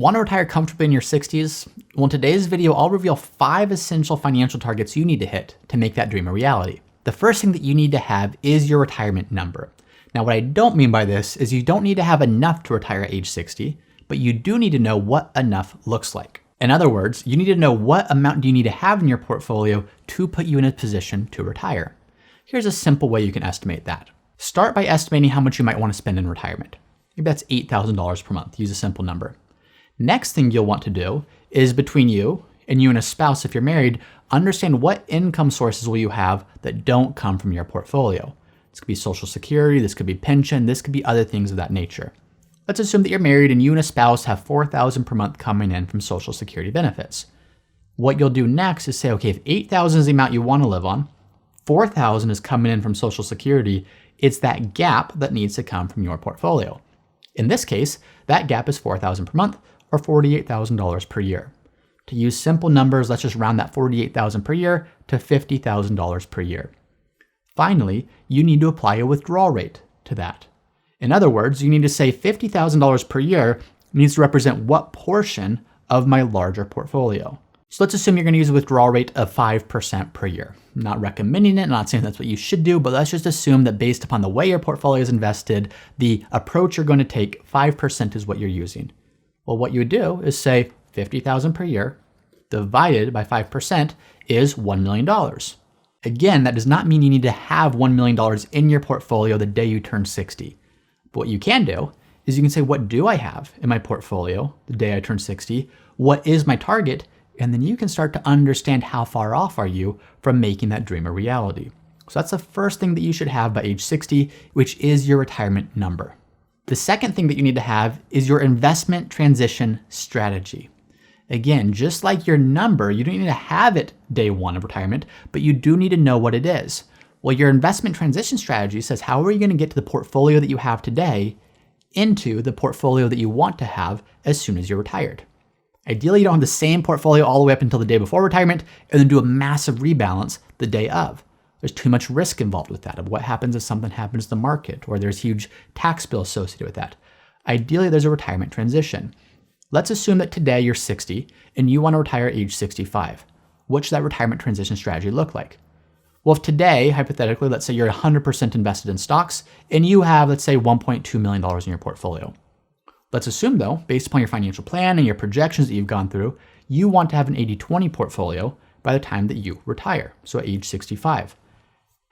Want to retire comfortably in your 60s? Well, in today's video, I'll reveal 5 essential financial targets you need to hit to make that dream a reality. The first thing that you need to have is your retirement number. Now, what I don't mean by this is you don't need to have enough to retire at age 60, but you do need to know what enough looks like. In other words, you need to know what amount do you need to have in your portfolio to put you in a position to retire. Here's a simple way you can estimate that. Start by estimating how much you might want to spend in retirement. Maybe that's $8,000 per month. Use a simple number. Next thing you'll want to do is between you and a spouse, if you're married, understand what income sources will you have that don't come from your portfolio. This could be Social Security, this could be pension, this could be other things of that nature. Let's assume that you're married and you and a spouse have $4,000 per month coming in from Social Security benefits. What you'll do next is say, okay, if $8,000 is the amount you want to live on, $4,000 is coming in from Social Security, it's that gap that needs to come from your portfolio. In this case, that gap is $4,000 per month, or $48,000 per year. To use simple numbers, let's just round that $48,000 per year to $50,000 per year. Finally, you need to apply a withdrawal rate to that. In other words, you need to say $50,000 per year needs to represent what portion of my larger portfolio. So let's assume you're going to use a withdrawal rate of 5% per year. I'm not recommending it, not saying that's what you should do, but let's just assume that based upon the way your portfolio is invested, the approach you're going to take, 5% is what you're using. Well, what you would do is say $50,000 per year divided by 5% is $1 million. Again, that does not mean you need to have $1 million in your portfolio the day you turn 60. But what you can do is you can say, what do I have in my portfolio the day I turn 60? What is my target? And then you can start to understand how far off are you from making that dream a reality. So that's the first thing that you should have by age 60, which is your retirement number. The second thing that you need to have is your investment transition strategy. Again, just like your number, you don't need to have it day one of retirement, but you do need to know what it is. Well, your investment transition strategy says, how are you going to get to the portfolio that you have today into the portfolio that you want to have as soon as you're retired? Ideally, you don't have the same portfolio all the way up until the day before retirement and then do a massive rebalance the day of. There's too much risk involved with that of what happens if something happens to the market or there's huge tax bill associated with that. Ideally, there's a retirement transition. Let's assume that today you're 60 and you want to retire at age 65. What should that retirement transition strategy look like? Well, if today, hypothetically, let's say you're 100% invested in stocks and you have, let's say, $1.2 million in your portfolio. Let's assume though, based upon your financial plan and your projections that you've gone through, you want to have an 80-20 portfolio by the time that you retire, so at age 65.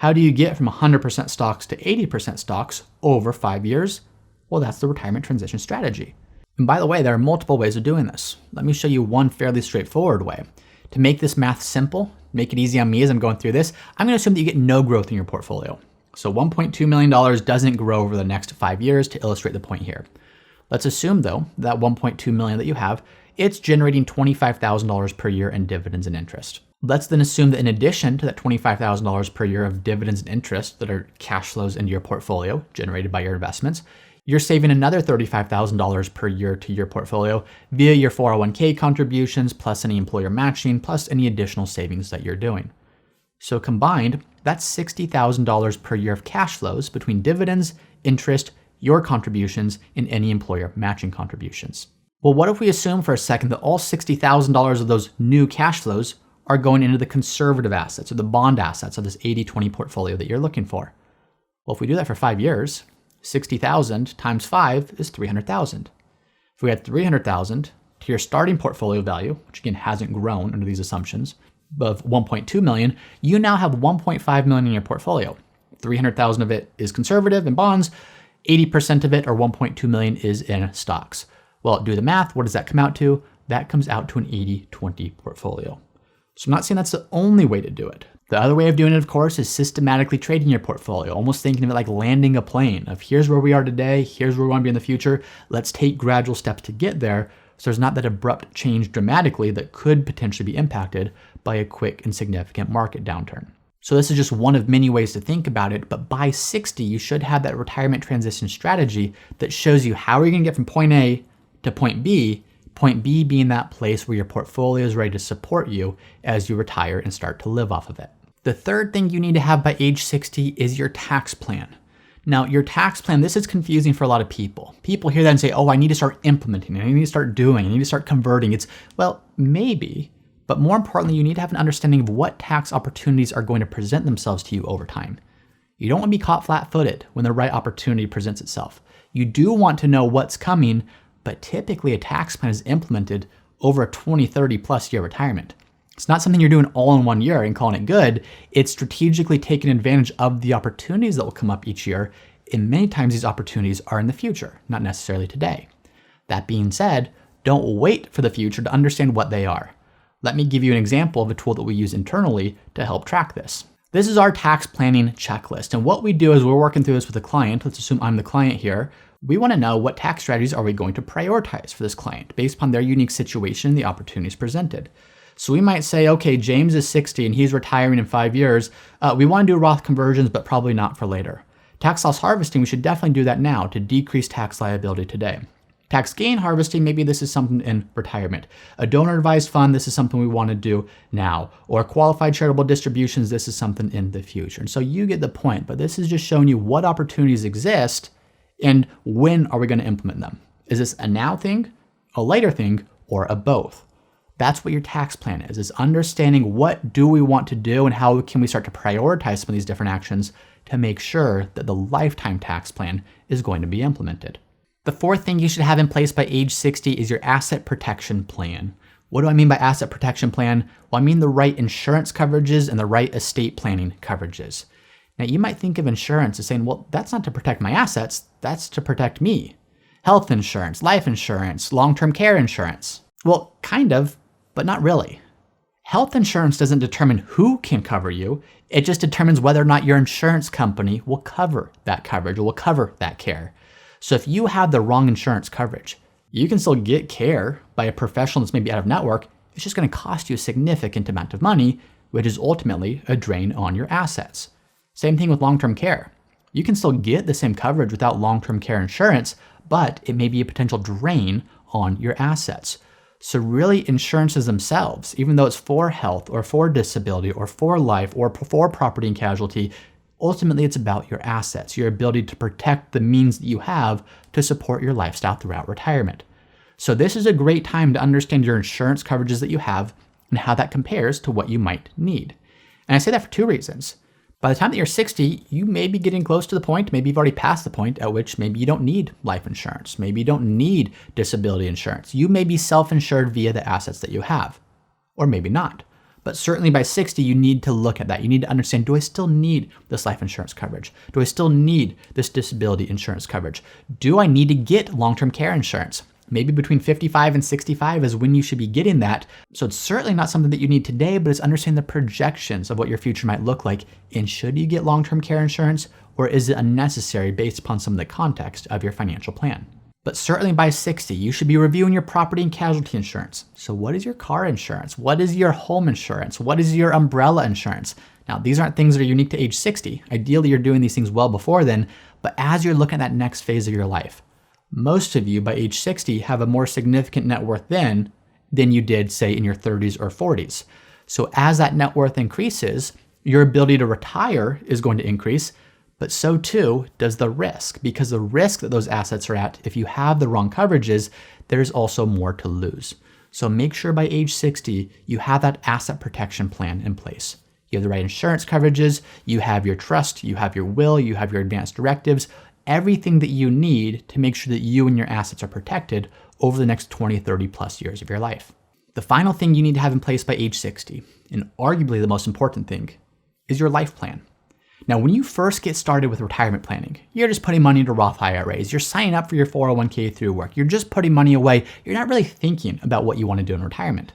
How do you get from 100% stocks to 80% stocks over 5 years? Well, that's the retirement transition strategy. And by the way, there are multiple ways of doing this. Let me show you one fairly straightforward way. To make this math simple, make it easy on me as I'm going through this, I'm going to assume that you get no growth in your portfolio. So $1.2 million doesn't grow over the next 5 years to illustrate the point here. Let's assume though, that $1.2 million that you have, it's generating $25,000 per year in dividends and interest. Let's then assume that in addition to that $25,000 per year of dividends and interest that are cash flows into your portfolio generated by your investments, you're saving another $35,000 per year to your portfolio via your 401k contributions, plus any employer matching, plus any additional savings that you're doing. So combined, that's $60,000 per year of cash flows between dividends, interest, your contributions, and any employer matching contributions. Well, what if we assume for a second that all $60,000 of those new cash flows are going into the conservative assets or the bond assets of this 80-20 portfolio that you're looking for? Well, if we do that for 5 years, 60,000 times 5 is 300,000. If we add 300,000 to your starting portfolio value, which again hasn't grown under these assumptions, of 1.2 million, you now have 1.5 million in your portfolio. 300,000 of it is conservative in bonds, 80% of it or 1.2 million is in stocks. Well, do the math, what does that come out to? That comes out to an 80-20 portfolio. So I'm not saying that's the only way to do it. The other way of doing it, of course, is systematically trading your portfolio, almost thinking of it like landing a plane of here's where we are today, here's where we want to be in the future. Let's take gradual steps to get there so there's not that abrupt change dramatically that could potentially be impacted by a quick and significant market downturn. So this is just one of many ways to think about it, but by 60, you should have that retirement transition strategy that shows you how are you going to get from point A to point B being that place where your portfolio is ready to support you as you retire and start to live off of it. The third thing you need to have by age 60 is your tax plan. Now, your tax plan, this is confusing for a lot of people. People hear that and say, oh, I need to start implementing, I need to start doing, I need to start converting. It's, well, maybe, but more importantly, you need to have an understanding of what tax opportunities are going to present themselves to you over time. You don't want to be caught flat-footed when the right opportunity presents itself. You do want to know what's coming, but typically a tax plan is implemented over a 20, 30 plus year retirement. It's not something you're doing all in one year and calling it good. It's strategically taking advantage of the opportunities that will come up each year. And many times these opportunities are in the future, not necessarily today. That being said, don't wait for the future to understand what they are. Let me give you an example of a tool that we use internally to help track this. This is our tax planning checklist. And what we do is we're working through this with a client. Let's assume I'm the client here. We want to know what tax strategies are we going to prioritize for this client based upon their unique situation and the opportunities presented. So we might say, okay, James is 60 and he's retiring in 5 years. We want to do Roth conversions, but probably not for later. Tax loss harvesting, we should definitely do that now to decrease tax liability today. Tax gain harvesting, maybe this is something in retirement. A donor advised fund, this is something we want to do now. Or qualified charitable distributions, this is something in the future. And so you get the point, but this is just showing you what opportunities exist and when are we going to implement them. Is this a now thing, a later thing, or a both? That's what your tax plan is understanding what do we want to do and how can we start to prioritize some of these different actions to make sure that the lifetime tax plan is going to be implemented. The fourth thing you should have in place by age 60 is your asset protection plan. What do I mean by asset protection plan? Well, I mean the right insurance coverages and the right estate planning coverages. Now, you might think of insurance as saying, well, that's not to protect my assets, that's to protect me. Health insurance, life insurance, long-term care insurance. Well, kind of, but not really. Health insurance doesn't determine who can cover you. It just determines whether or not your insurance company will cover that coverage or will cover that care. So if you have the wrong insurance coverage, you can still get care by a professional that's maybe out of network. It's just going to cost you a significant amount of money, which is ultimately a drain on your assets. Same thing with long-term care. You can still get the same coverage without long-term care insurance, but it may be a potential drain on your assets. So really insurances themselves, even though it's for health or for disability or for life or for property and casualty, ultimately it's about your assets, your ability to protect the means that you have to support your lifestyle throughout retirement. So this is a great time to understand your insurance coverages that you have and how that compares to what you might need. And I say that for two reasons. By the time that you're 60, you may be getting close to the point, maybe you've already passed the point at which maybe you don't need life insurance. Maybe you don't need disability insurance. You may be self-insured via the assets that you have, or maybe not. But certainly by 60, you need to look at that. You need to understand, do I still need this life insurance coverage? Do I still need this disability insurance coverage? Do I need to get long-term care insurance? Maybe between 55 and 65 is when you should be getting that. So it's certainly not something that you need today, but it's understanding the projections of what your future might look like. And should you get long-term care insurance, or is it unnecessary based upon some of the context of your financial plan? But certainly by 60, you should be reviewing your property and casualty insurance. So what is your car insurance? What is your home insurance? What is your umbrella insurance? Now, these aren't things that are unique to age 60. Ideally, you're doing these things well before then, but as you're looking at that next phase of your life, most of you by age 60 have a more significant net worth then than you did, say, in your 30s or 40s. So as that net worth increases, your ability to retire is going to increase, but so too does the risk, because the risk that those assets are at, if you have the wrong coverages, there's also more to lose. So make sure by age 60, you have that asset protection plan in place. You have the right insurance coverages, you have your trust, you have your will, you have your advanced directives, everything that you need to make sure that you and your assets are protected over the next 20, 30 plus years of your life. The final thing you need to have in place by age 60, and arguably the most important thing, is your life plan. Now, when you first get started with retirement planning, you're just putting money into Roth IRAs, you're signing up for your 401k through work, you're just putting money away, you're not really thinking about what you want to do in retirement.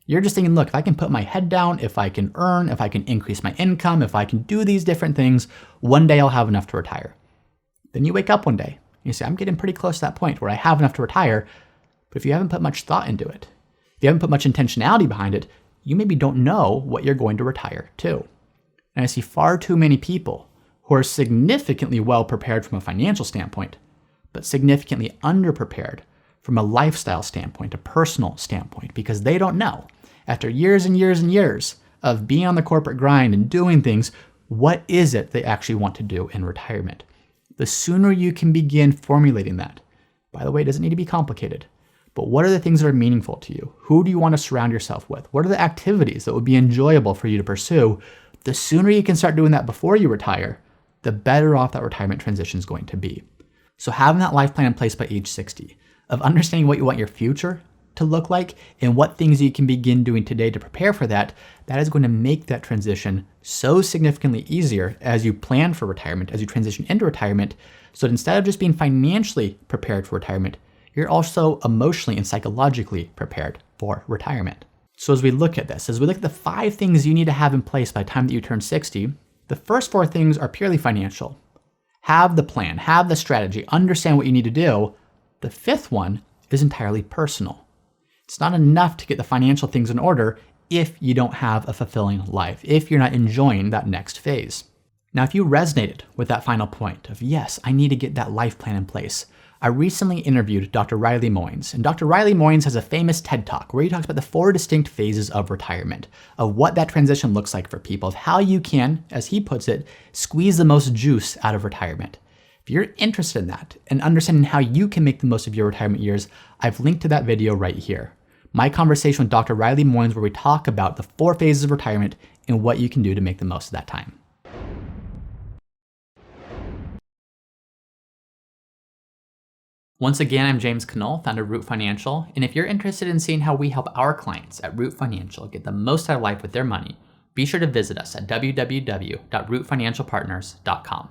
You're just thinking, look, if I can put my head down, if I can earn, if I can increase my income, if I can do these different things, one day I'll have enough to retire. Then you wake up one day and you say, I'm getting pretty close to that point where I have enough to retire. But if you haven't put much thought into it, if you haven't put much intentionality behind it, you maybe don't know what you're going to retire to. And I see far too many people who are significantly well prepared from a financial standpoint, but significantly underprepared from a lifestyle standpoint, a personal standpoint, because they don't know, after years and years and years of being on the corporate grind and doing things, what is it they actually want to do in retirement. the sooner you can begin formulating that. By the way, it doesn't need to be complicated, but what are the things that are meaningful to you? Who do you want to surround yourself with? What are the activities that would be enjoyable for you to pursue? The sooner you can start doing that before you retire, the better off that retirement transition is going to be. So having that life plan in place by age 60, of understanding what you want your future to look like and what things you can begin doing today to prepare for that, that is going to make that transition so significantly easier as you plan for retirement, as you transition into retirement, so that instead of just being financially prepared for retirement, you're also emotionally and psychologically prepared for retirement. So as we look at this, as we look at the 5 things you need to have in place by the time that you turn 60, the first 4 things are purely financial. Have the plan, have the strategy, understand what you need to do. The 5th one is entirely personal. It's not enough to get the financial things in order if you don't have a fulfilling life, if you're not enjoying that next phase. Now, if you resonated with that final point of, yes, I need to get that life plan in place, I recently interviewed Dr. Riley Moynes, and Dr. Riley Moynes has a famous TED Talk where he talks about the 4 distinct phases of retirement, of what that transition looks like for people, of how you can, as he puts it, squeeze the most juice out of retirement. If you're interested in that and understanding how you can make the most of your retirement years, I've linked to that video right here. My conversation with Dr. Riley Moynes, where we talk about the 4 phases of retirement and what you can do to make the most of that time. Once again, I'm James Knoll, founder of Root Financial, and if you're interested in seeing how we help our clients at Root Financial get the most out of life with their money, be sure to visit us at www.rootfinancialpartners.com.